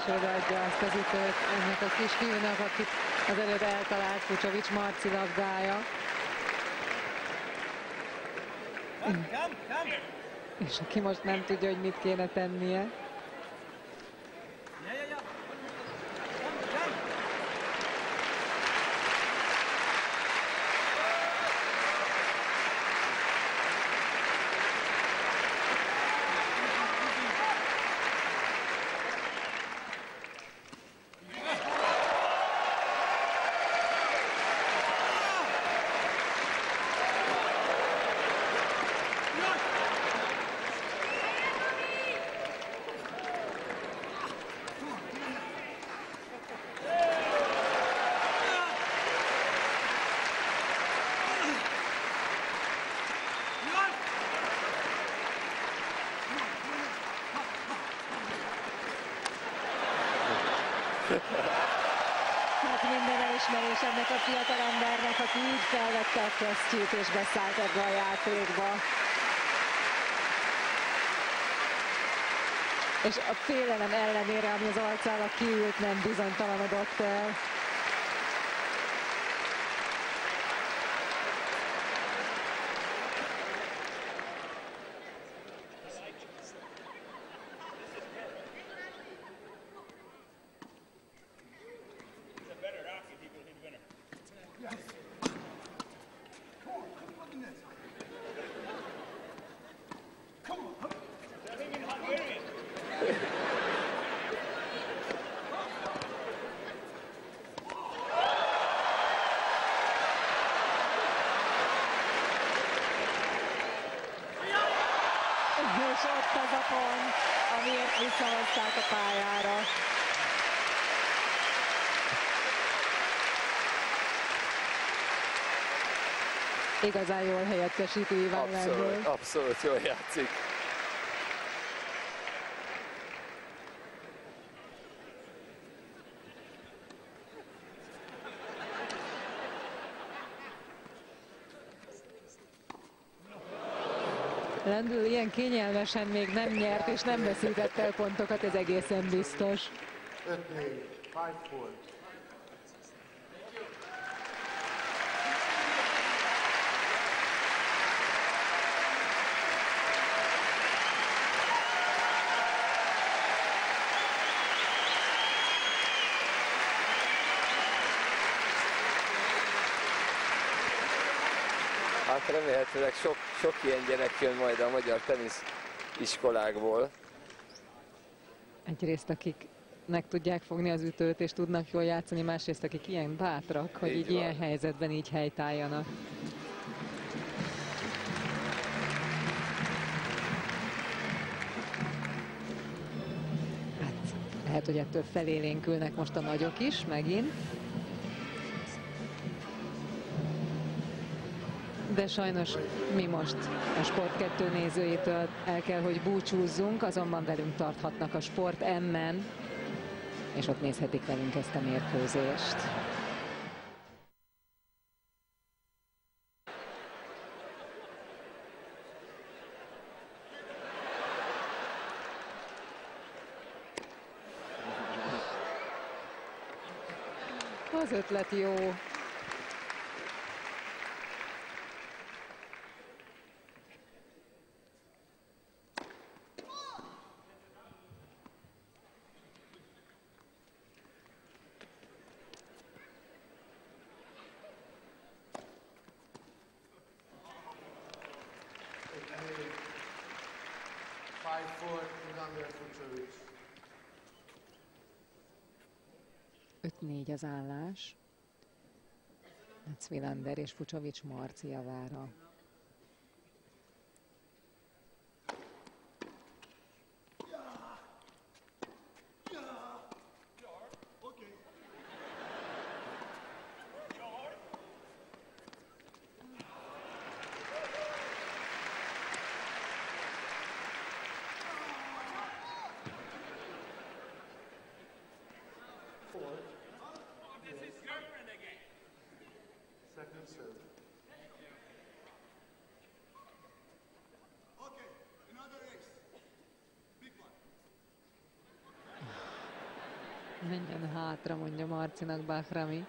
és odaadja azt az ütőt ennek a kisfiúnak, akit az előbb eltalált Fucsovics Marci labdája. És aki most nem tudja, hogy mit kéne tennie. Hát minden elismerés ennek a fiatal embernek, aki így felvette a kesztyűt és beszállt ebbe a játékba. És a félelem ellenére, ami az arcára kiült, nem bizonytalanodott el. És ott az a pont, amiért visszahozták a pályára. Igazán jól helyettesíti Iván Lendl. Abszolút jól játszik. Lendl ilyen kényelmesen még nem nyert és nem veszített el pontokat, ez egészen biztos. 5-4, 5-4. Hát remélhetőleg sok ilyen gyerek jön majd a magyar tenisz iskolákból. Egyrészt akik meg tudják fogni az ütőt és tudnak jól játszani, másrészt akik ilyen bátrak, hogy így ilyen helyzetben így helytálljanak. Hát lehet, hogy ettől felélénkülnek most a nagyok is, megint. De sajnos mi most a Sport 2 nézőjétől el kell, hogy búcsúzzunk, azonban velünk tarthatnak a Sport M-en, és ott nézhetik velünk ezt a mérkőzést. Az ötlet jó. Négy az állás. Wilander és Fucsovics Marci javára. Menjen hátra, mondja Marcinak Bahrami.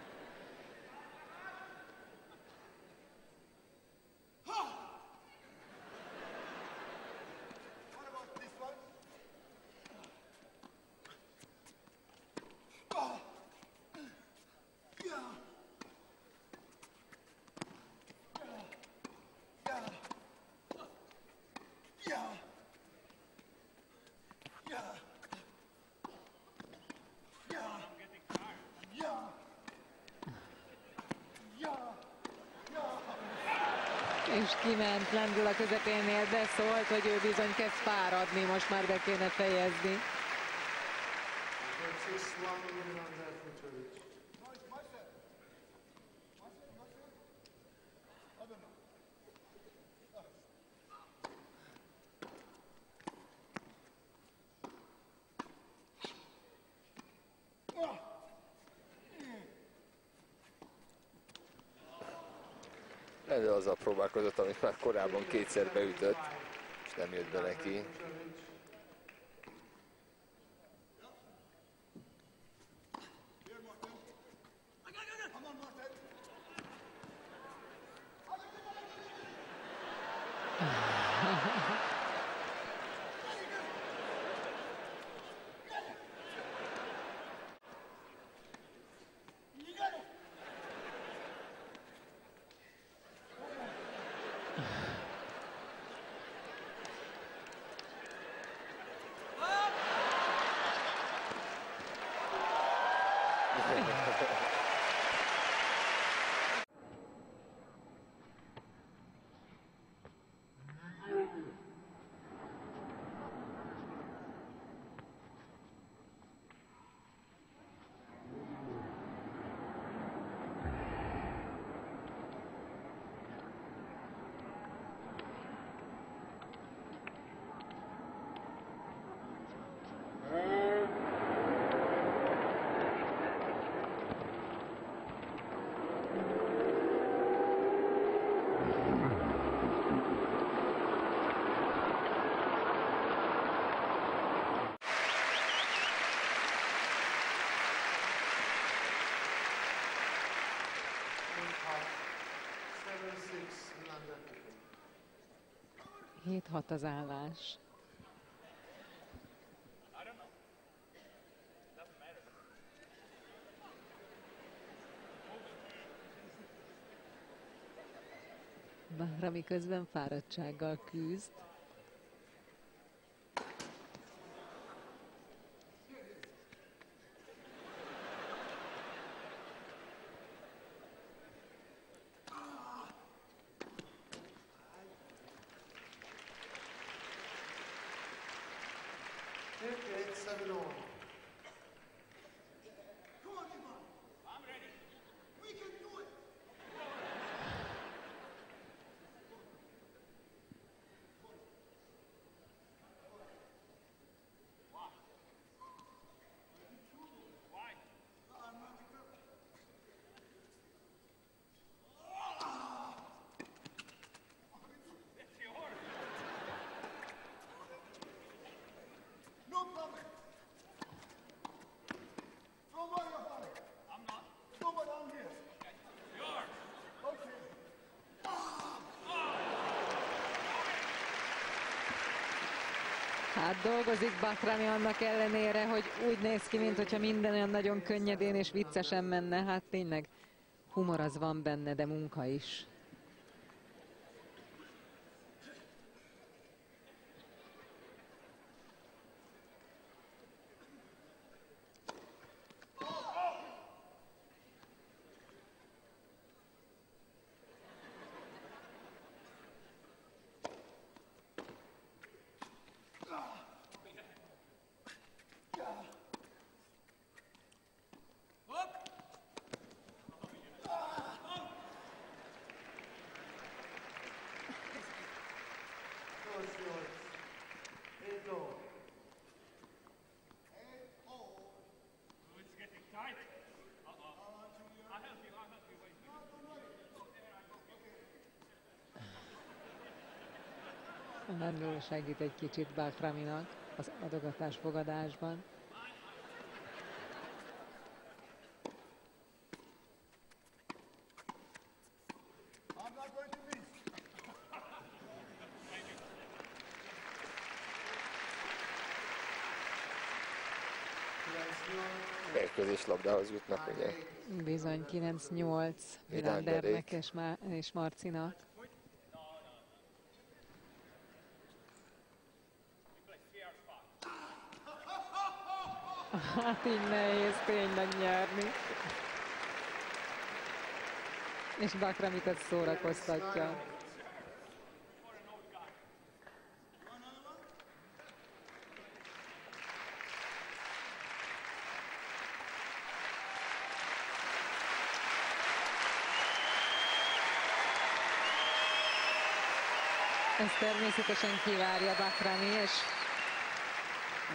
És kiment, lendül a közepénél, de szólt, hogy ő bizony kezd fáradni, most már be kéne fejezni. De azzal próbálkozott, amit már korábban kétszer beütött, és nem jött be neki. Hét 6 az állás. Bahrami közben fáradtsággal küzd. Hát dolgozik Bahrami annak ellenére, hogy úgy néz ki, mintha minden olyan nagyon könnyedén és viccesen menne. Hát tényleg humor az van benne, de munka is. Lendl segít egy kicsit Bahraminak az adogatás-fogadásban. mérkőzés labdához jutnak, ugye? Bizony, 9-8 Wilandernek és Marcinak. Hát így nehéz tényleg nyerni. És Bakramit ezt szórakoztatja. Ezt természetesen kivárja Bakrami, és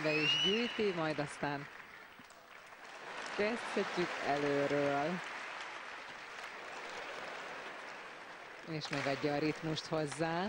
be is gyűjti, majd aztán kezdhetjük előről. És megadja a ritmust hozzá.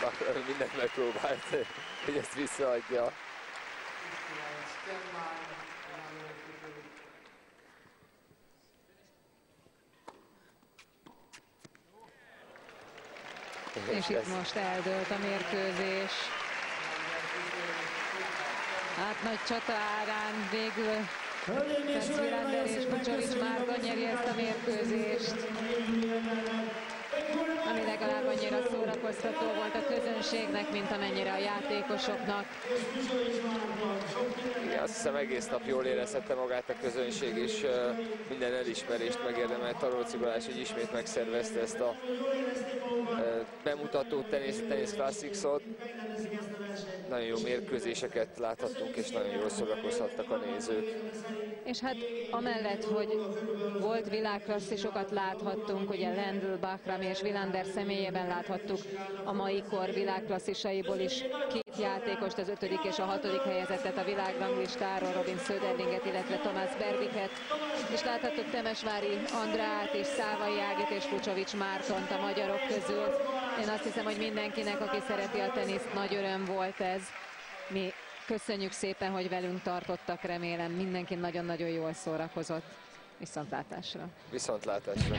Bakrami mindent megpróbált, hogy ezt visszaadja. És itt most eldőlt a mérkőzés. Hát nagy csata árán végül Wilander és Bucsovics Márton nyeri ezt a mérkőzést, ami legalább annyira szórakoztató volt a közönségnek, mint amennyire a játékosoknak. Igen, azt hiszem egész nap jól érezhette magát a közönség, és minden elismerést megérdemelt Tarolci Balázs, hogy ismét megszervezte ezt a bemutató Tennis Classics-ot. Nagyon jó mérkőzéseket láthattunk, és nagyon jól szórakozhattak a nézők. És hát amellett, hogy volt világklasszisokat láthattunk, ugye Lendl, Bakrami és Wilander személyében láthattuk a mai kor világklasszisaiból is két játékost, az 5. és a 6. helyezettet a világranglistáról, Robin Söderlinget, illetve Tomás Berdiket, és láthattuk Temesvári Andrát és Szávai Ágit és Bucsovics Mártont a magyarok közül. Én azt hiszem, hogy mindenkinek, aki szereti a teniszt, nagy öröm volt ez. Mi köszönjük szépen, hogy velünk tartottak, remélem mindenki nagyon-nagyon jól szórakozott. Viszontlátásra! Viszontlátásra!